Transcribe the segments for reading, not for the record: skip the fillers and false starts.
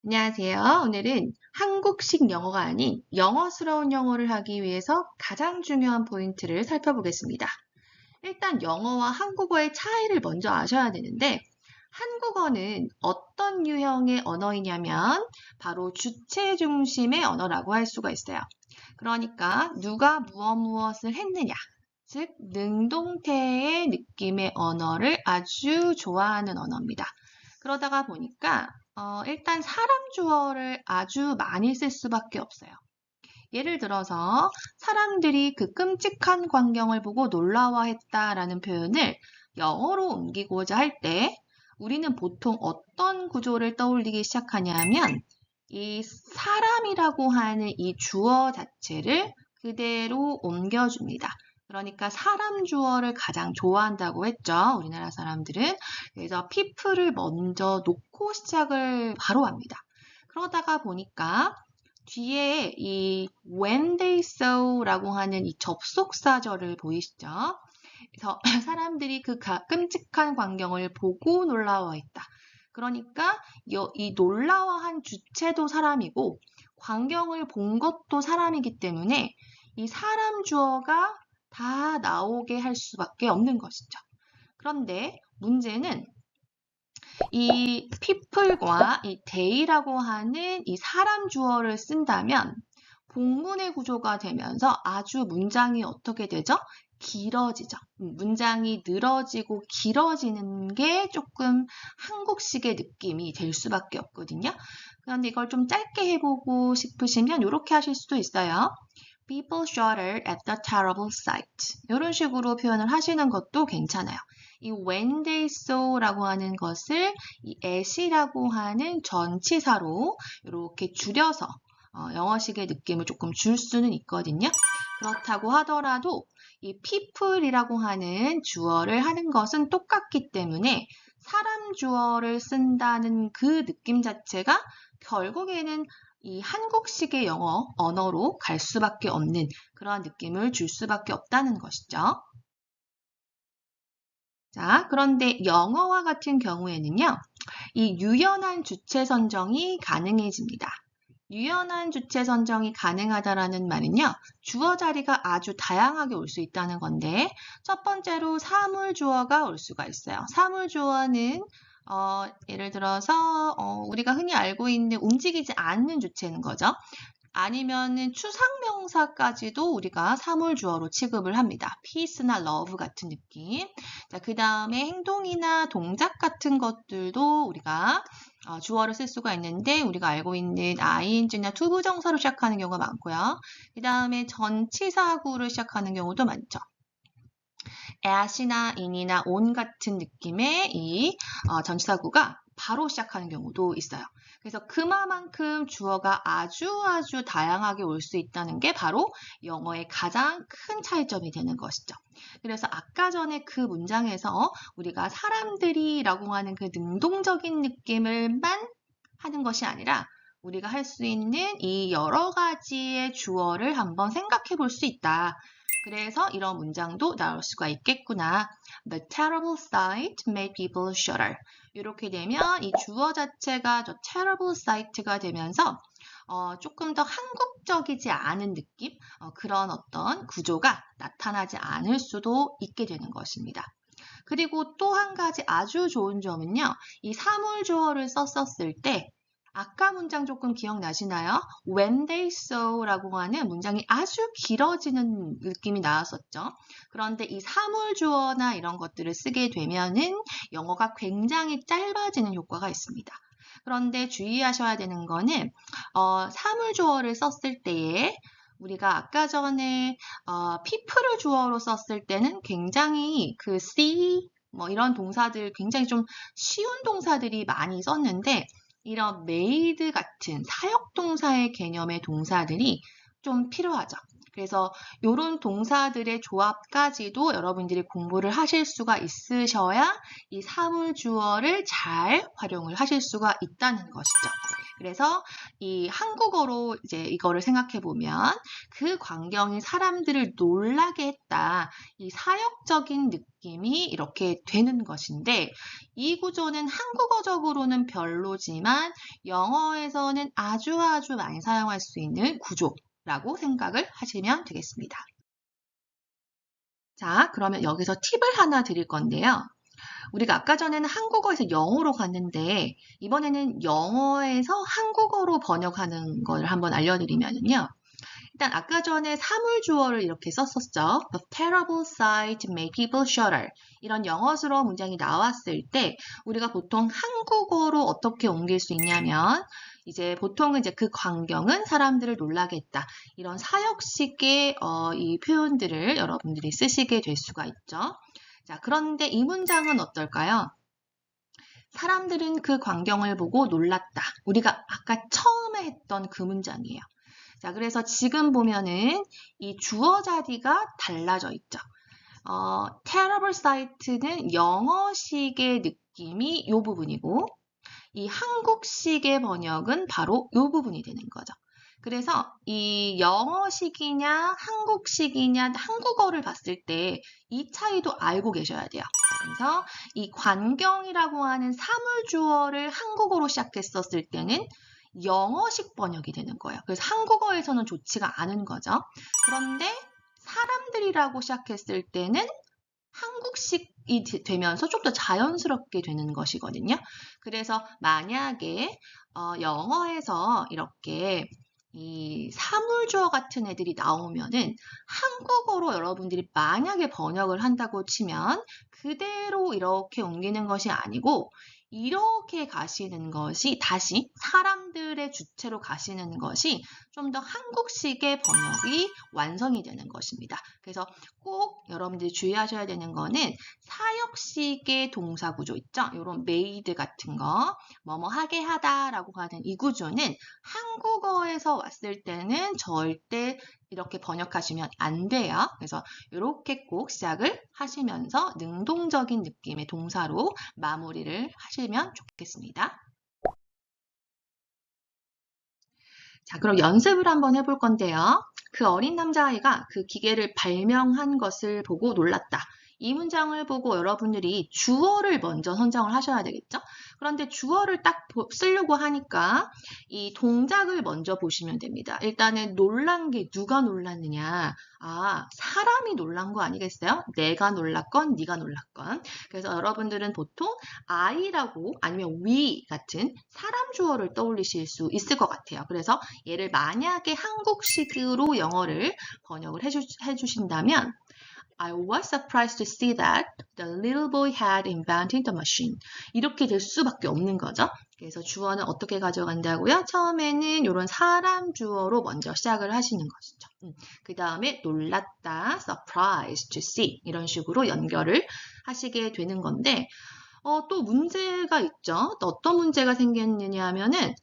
안녕하세요. 오늘은 한국식 영어가 아닌 영어스러운 영어를 하기 위해서 가장 중요한 포인트를 살펴보겠습니다. 일단 영어와 한국어의 차이를 먼저 아셔야 되는데, 한국어는 어떤 유형의 언어이냐면 바로 주체 중심의 언어라고 할 수가 있어요. 그러니까 누가 무엇을 했느냐, 즉 능동태의 느낌의 언어를 아주 좋아하는 언어입니다. 그러다가 보니까 일단 사람 주어를 아주 많이 쓸 수밖에 없어요. 예를 들어서 사람들이 그 끔찍한 광경을 보고 놀라워했다라는 표현을 영어로 옮기고자 할 때 우리는 보통 어떤 구조를 떠올리기 시작하냐면 이 사람이라고 하는 이 주어 자체를 그대로 옮겨줍니다. 그러니까 사람 주어를 가장 좋아한다고 했죠. 우리나라 사람들은. 그래서 people을 먼저 놓고 시작을 바로 합니다. 그러다가 보니까 뒤에 이 when they saw라고 하는 이 접속사절을 보이시죠? 그래서 사람들이 그 끔찍한 광경을 보고 놀라워했다. 그러니까 이 놀라워한 주체도 사람이고 광경을 본 것도 사람이기 때문에 이 사람 주어가 다 나오게 할 수밖에 없는 것이죠. 그런데 문제는 이 people과 이 they라고 하는 이 사람 주어를 쓴다면 복문의 구조가 되면서 아주 문장이 어떻게 되죠? 길어지죠. 문장이 늘어지고 길어지는 게 조금 한국식의 느낌이 될 수밖에 없거든요. 그런데 이걸 좀 짧게 해보고 싶으시면 이렇게 하실 수도 있어요. People shudder at the terrible sight. 이런 식으로 표현을 하시는 것도 괜찮아요. 이 when they saw라고 하는 것을 이 at이라고 하는 전치사로 이렇게 줄여서 영어식의 느낌을 조금 줄 수는 있거든요. 그렇다고 하더라도 이 people이라고 하는 주어를 하는 것은 똑같기 때문에 사람 주어를 쓴다는 그 느낌 자체가 결국에는 이 한국식의 영어 언어로 갈 수밖에 없는 그러한 느낌을 줄 수밖에 없다는 것이죠. 자, 그런데 영어와 같은 경우에는요, 이 유연한 주체 선정이 가능해집니다. 유연한 주체 선정이 가능하다라는 말은요, 주어 자리가 아주 다양하게 올 수 있다는 건데, 첫 번째로 사물 주어가 올 수가 있어요. 사물 주어는 예를 들어서 우리가 흔히 알고 있는 움직이지 않는 주체는 거죠. 아니면은 추상명사까지도 우리가 사물주어로 취급을 합니다. peace나 love 같은 느낌. 자, 그 다음에 행동이나 동작 같은 것들도 우리가 주어를 쓸 수가 있는데 우리가 알고 있는 ing나 투부정사로 시작하는 경우가 많고요. 그 다음에 전치사구로 시작하는 경우도 많죠. at이나 in이나 on 같은 느낌의 이 전치사구가 바로 시작하는 경우도 있어요. 그래서 그만큼 주어가 아주 다양하게 올 수 있다는 게 바로 영어의 가장 큰 차이점이 되는 것이죠. 그래서 아까 전에 그 문장에서 우리가 사람들이라고 하는 그 능동적인 느낌을만 하는 것이 아니라 우리가 할 수 있는 이 여러 가지의 주어를 한번 생각해 볼 수 있다. 그래서 이런 문장도 나올 수가 있겠구나. The terrible sight made people shudder. 이렇게 되면 이 주어 자체가 저 terrible sight가 되면서 조금 더 한국적이지 않은 느낌, 그런 어떤 구조가 나타나지 않을 수도 있게 되는 것입니다. 그리고 또 한 가지 아주 좋은 점은요. 이 사물주어를 썼었을 때 아까 문장 조금 기억나시나요? When they saw라고 하는 문장이 아주 길어지는 느낌이 나왔었죠. 그런데 이 사물주어나 이런 것들을 쓰게 되면은 영어가 굉장히 짧아지는 효과가 있습니다. 그런데 주의하셔야 되는 거는 사물주어를 썼을 때에 우리가 아까 전에 people을 주어로 썼을 때는 굉장히 그 see 뭐 이런 동사들 굉장히 좀 쉬운 동사들이 많이 썼는데 이런 made 같은 사역동사의 개념의 동사들이 좀 필요하죠. 그래서 이런 동사들의 조합까지도 여러분들이 공부를 하실 수가 있으셔야 이 사물주어를 잘 활용을 하실 수가 있다는 것이죠. 그래서 이 한국어로 이제 이거를 생각해 보면 그 광경이 사람들을 놀라게 했다. 이 사역적인 느낌이 이렇게 되는 것인데 이 구조는 한국어적으로는 별로지만 영어에서는 아주 많이 사용할 수 있는 구조라고 생각을 하시면 되겠습니다. 자, 그러면 여기서 팁을 하나 드릴 건데요. 우리가 아까 전에는 한국어에서 영어로 갔는데 이번에는 영어에서 한국어로 번역하는 걸 한번 알려드리면요. 일단 아까 전에 사물주어를 이렇게 썼었죠. The terrible sight made people shudder. 이런 영어스러운 문장이 나왔을 때 우리가 보통 한국어로 어떻게 옮길 수 있냐면 이제 보통은 이제 그 광경은 사람들을 놀라게 했다. 이런 사역식의 이 표현들을 여러분들이 쓰시게 될 수가 있죠. 자, 그런데 이 문장은 어떨까요? 사람들은 그 광경을 보고 놀랐다. 우리가 아까 처음에 했던 그 문장이에요. 자, 그래서 지금 보면은 이 주어 자리가 달라져 있죠. terrible sight는 영어식의 느낌이 이 부분이고 이 한국식의 번역은 바로 이 부분이 되는 거죠. 그래서 이 영어식이냐 한국식이냐 한국어를 봤을 때 이 차이도 알고 계셔야 돼요. 그래서 이 광경이라고 하는 사물주어를 한국어로 시작했었을 때는 영어식 번역이 되는 거예요. 그래서 한국어에서는 좋지가 않은 거죠. 그런데 사람들이라고 시작했을 때는 한국식이 되면서 좀 더 자연스럽게 되는 것이거든요. 그래서 만약에 영어에서 이렇게 이 사물주어 같은 애들이 나오면은 한국어로 여러분들이 만약에 번역을 한다고 치면 그대로 이렇게 옮기는 것이 아니고 이렇게 가시는 것이 다시 사람들의 주체로 가시는 것이 좀 더 한국식의 번역이 완성이 되는 것입니다. 그래서 꼭 여러분들이 주의하셔야 되는 거는 사역식의 동사 구조 있죠? 이런 made 같은 거, 뭐뭐 하게 하다라고 하는 이 구조는 한국어에서 왔을 때는 절대 이렇게 번역하시면 안 돼요. 그래서 이렇게 꼭 시작을 하시면서 능동적인 느낌의 동사로 마무리를 하시면 좋겠습니다. 자, 그럼 연습을 한번 해볼 건데요. 그 어린 남자아이가 그 기계를 발명한 것을 보고 놀랐다. 이 문장을 보고 여러분들이 주어를 먼저 선정을 하셔야 되겠죠? 그런데 주어를 딱 쓰려고 하니까 이 동작을 먼저 보시면 됩니다. 일단은 놀란 게 누가 놀랐느냐? 아, 사람이 놀란 거 아니겠어요? 내가 놀랐건 네가 놀랐건. 그래서 여러분들은 보통 I라고 아니면 we 같은 사람 주어를 떠올리실 수 있을 것 같아요. 그래서 얘를 만약에 한국식으로 영어를 번역을 해주신다면 I was surprised to see that the little boy had invented the machine. 이렇게 될 수밖에 없는 거죠. 그래서 주어는 어떻게 가져간다고요? 처음에는 이런 사람 주어로 먼저 시작을 하시는 것이죠. 그 다음에 놀랐다, surprised to see 이런 식으로 연결을 하시게 되는 건데 또 문제가 있죠. 또 어떤 문제가 생겼느냐 하면은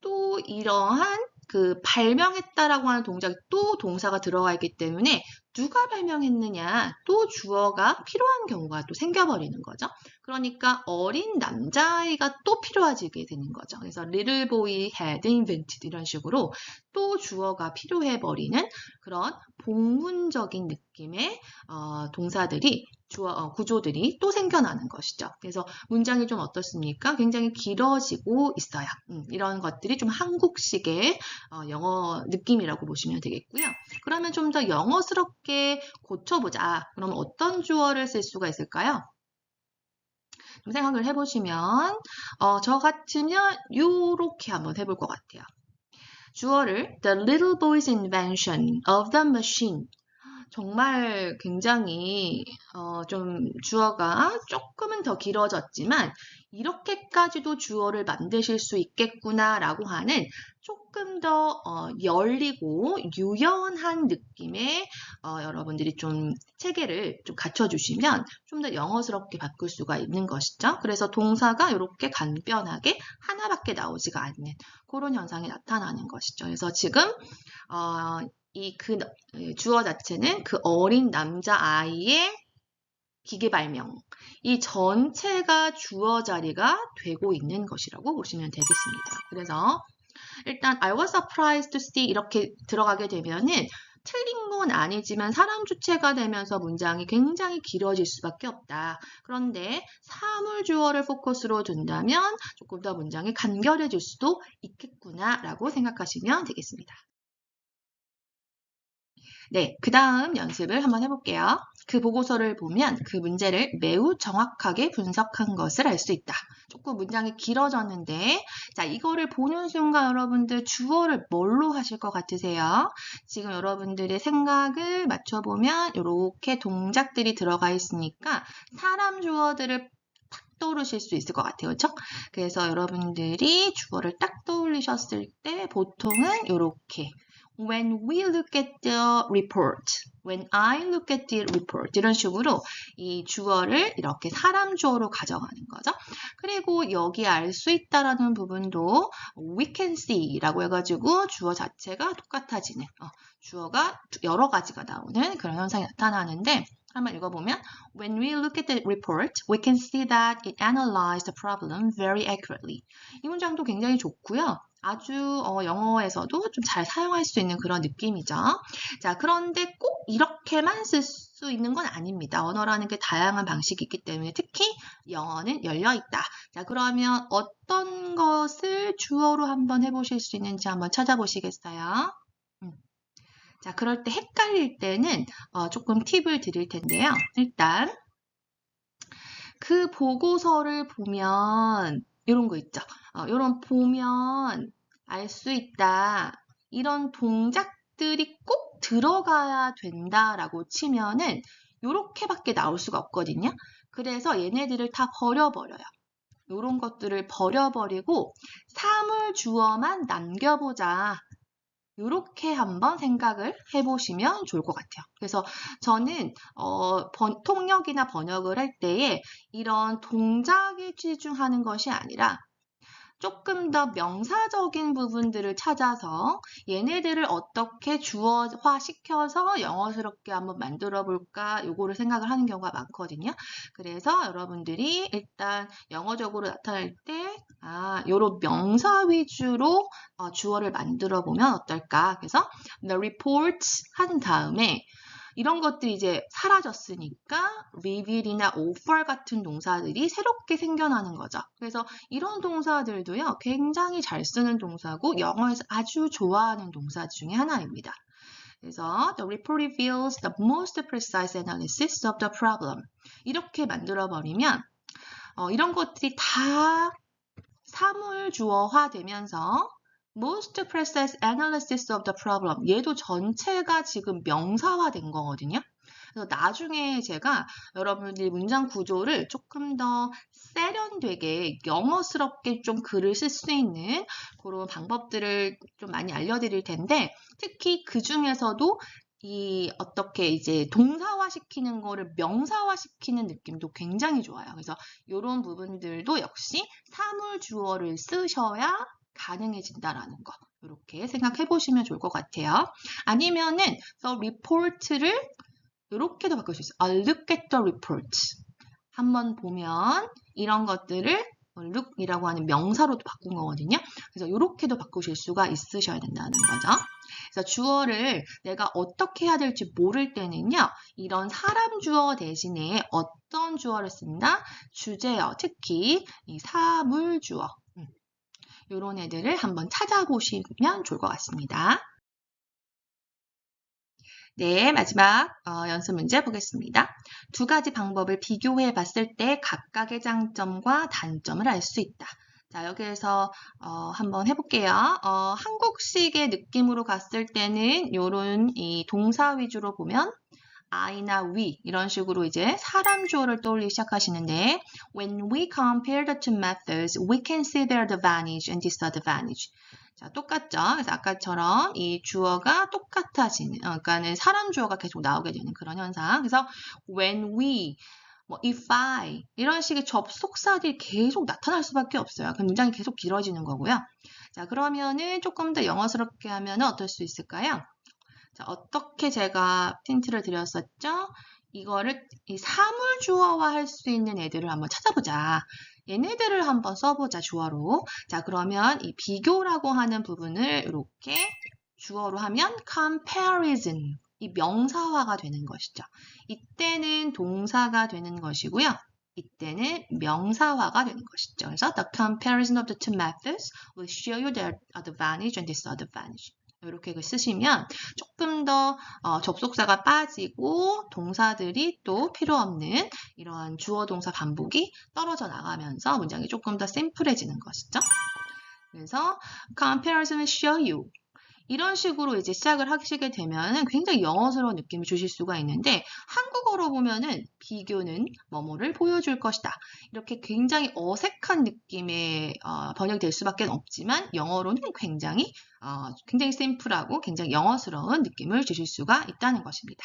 또 이러한 그 발명했다라고 하는 동작이 또 동사가 들어가 있기 때문에 누가 발명했느냐 또 주어가 필요한 경우가 또 생겨버리는 거죠. 그러니까 어린 남자아이가 또 필요해지게 되는 거죠. 그래서 little boy had invented 이런 식으로 또 주어가 필요해버리는 그런 복문적인 느낌의 동사들이 구조들이 또 생겨나는 것이죠. 그래서 문장이 좀 어떻습니까? 굉장히 길어지고 있어요. 이런 것들이 좀 한국식의 영어 느낌이라고 보시면 되겠고요. 그러면 좀 더 영어스럽게 고쳐보자. 그러면 어떤 주어를 쓸 수가 있을까요? 좀 생각을 해보시면 저 같으면 이렇게 한번 해볼 것 같아요. 주어를 The little boy's invention of the machine 정말 굉장히 좀 주어가 조금은 더 길어졌지만 이렇게까지도 주어를 만드실 수 있겠구나라고 하는 조금 더 열리고 유연한 느낌의 여러분들이 좀 체계를 좀 갖춰주시면 좀 더 영어스럽게 바꿀 수가 있는 것이죠. 그래서 동사가 이렇게 간편하게 하나밖에 나오지가 않는 그런 현상이 나타나는 것이죠. 그래서 지금 주어 자체는 그 어린 남자아이의 기계 발명, 이 전체가 주어 자리가 되고 있는 것이라고 보시면 되겠습니다. 그래서 일단 I was surprised to see 이렇게 들어가게 되면은 틀린 건 아니지만 사람 주체가 되면서 문장이 굉장히 길어질 수밖에 없다. 그런데 사물 주어를 포커스로 둔다면 조금 더 문장이 간결해질 수도 있겠구나라고 생각하시면 되겠습니다. 네, 그 다음 연습을 한번 해볼게요. 그 보고서를 보면 그 문제를 매우 정확하게 분석한 것을 알 수 있다. 조금 문장이 길어졌는데, 자, 이거를 보는 순간 여러분들 주어를 뭘로 하실 것 같으세요? 지금 여러분들의 생각을 맞춰보면 이렇게 동작들이 들어가 있으니까 사람 주어들을 딱 떠오르실 수 있을 것 같아요. 그렇죠? 그래서 여러분들이 주어를 딱 떠올리셨을 때 보통은 이렇게 When we look at the report, when I look at the report 이런 식으로 이 주어를 이렇게 사람 주어로 가져가는 거죠. 그리고 여기 알 수 있다라는 부분도 we can see라고 해가지고 주어 자체가 똑같아지는 주어가 여러 가지가 나오는 그런 현상이 나타나는데 한번 읽어보면 When we look at the report, we can see that it analyzed the problem very accurately. 이 문장도 굉장히 좋고요. 아주 영어에서도 좀 잘 사용할 수 있는 그런 느낌이죠. 자, 그런데 꼭 이렇게만 쓸 수 있는 건 아닙니다. 언어라는 게 다양한 방식이 있기 때문에 특히 영어는 열려있다. 자, 그러면 어떤 것을 주어로 한번 해보실 수 있는지 한번 찾아보시겠어요? 자, 그럴 때 헷갈릴 때는 조금 팁을 드릴 텐데요. 일단 그 보고서를 보면 이런 거 있죠. 이런 보면 알 수 있다. 이런 동작들이 꼭 들어가야 된다라고 치면은 이렇게밖에 나올 수가 없거든요. 그래서 얘네들을 다 버려버려요. 이런 것들을 버려버리고 사물 주어만 남겨보자. 이렇게 한번 생각을 해보시면 좋을 것 같아요. 그래서 저는 통역이나 번역을 할 때에 이런 동작에 치중하는 것이 아니라 조금 더 명사적인 부분들을 찾아서 얘네들을 어떻게 주어화 시켜서 영어스럽게 한번 만들어 볼까 요거를 생각을 하는 경우가 많거든요. 그래서 여러분들이 일단 영어적으로 나타낼 때 요런 명사 위주로 주어를 만들어 보면 어떨까. 그래서 the reports 한 다음에 이런 것들이 이제 사라졌으니까 reveal이나 offer 같은 동사들이 새롭게 생겨나는 거죠. 그래서 이런 동사들도요, 굉장히 잘 쓰는 동사고 영어에서 아주 좋아하는 동사 중에 하나입니다. 그래서 the report reveals the most precise analysis of the problem. 이렇게 만들어버리면 이런 것들이 다 사물 주어화 되면서 most precise analysis of the problem. 얘도 전체가 지금 명사화된 거거든요. 그래서 나중에 제가 여러분들이 문장 구조를 조금 더 세련되게 영어스럽게 좀 글을 쓸 수 있는 그런 방법들을 좀 많이 알려드릴 텐데 특히 그 중에서도 이 어떻게 이제 동사화 시키는 거를 명사화 시키는 느낌도 굉장히 좋아요. 그래서 이런 부분들도 역시 사물 주어를 쓰셔야 가능해진다라는 거 이렇게 생각해 보시면 좋을 것 같아요. 아니면은 the report를 이렇게도 바꿀 수 있어요. I look at the report. 한번 보면 이런 것들을 look이라고 하는 명사로도 바꾼 거거든요. 그래서 이렇게도 바꾸실 수가 있으셔야 된다는 거죠. 그래서 주어를 내가 어떻게 해야 될지 모를 때는요. 이런 사람 주어 대신에 어떤 주어를 쓴다? 주제어, 특히 이 사물 주어. 이런 애들을 한번 찾아보시면 좋을 것 같습니다. 네, 마지막 연습 문제 보겠습니다. 두 가지 방법을 비교해 봤을 때 각각의 장점과 단점을 알 수 있다. 자, 여기에서 한번 해볼게요. 한국식의 느낌으로 갔을 때는 요런 이 동사 위주로 보면 I나 we 이런 식으로 이제 사람 주어를 떠올리기 시작하시는데 When we compare the two methods, we can see their advantage and disadvantage. 자, 똑같죠? 그래서 아까처럼 이 주어가 똑같아지는, 그러니까는 사람 주어가 계속 나오게 되는 그런 현상. 그래서 when we, if I 이런 식의 접속사들이 계속 나타날 수밖에 없어요. 그럼 문장이 계속 길어지는 거고요. 자, 그러면은 조금 더 영어스럽게 하면은 어떨 수 있을까요? 자, 어떻게 제가 힌트를 드렸었죠? 이거를 이 사물 주어화 할 수 있는 애들을 한번 찾아보자. 얘네들을 한번 써보자, 주어로. 자, 그러면 이 비교라고 하는 부분을 이렇게 주어로 하면 comparison, 이 명사화가 되는 것이죠. 이때는 동사가 되는 것이고요. 이때는 명사화가 되는 것이죠. 그래서 the comparison of the two methods will show you their advantage and disadvantage. 이렇게 쓰시면 조금 더 접속사가 빠지고 동사들이 또 필요 없는 이러한 주어 동사 반복이 떨어져 나가면서 문장이 조금 더 심플해지는 것이죠. 그래서 comparison will show you. 이런 식으로 이제 시작을 하시게 되면은 굉장히 영어스러운 느낌을 주실 수가 있는데 한국어로 보면은 비교는 뭐뭐를 보여줄 것이다. 이렇게 굉장히 어색한 느낌의 번역이 될 수밖에 없지만 영어로는 굉장히 심플하고 굉장히 영어스러운 느낌을 주실 수가 있다는 것입니다.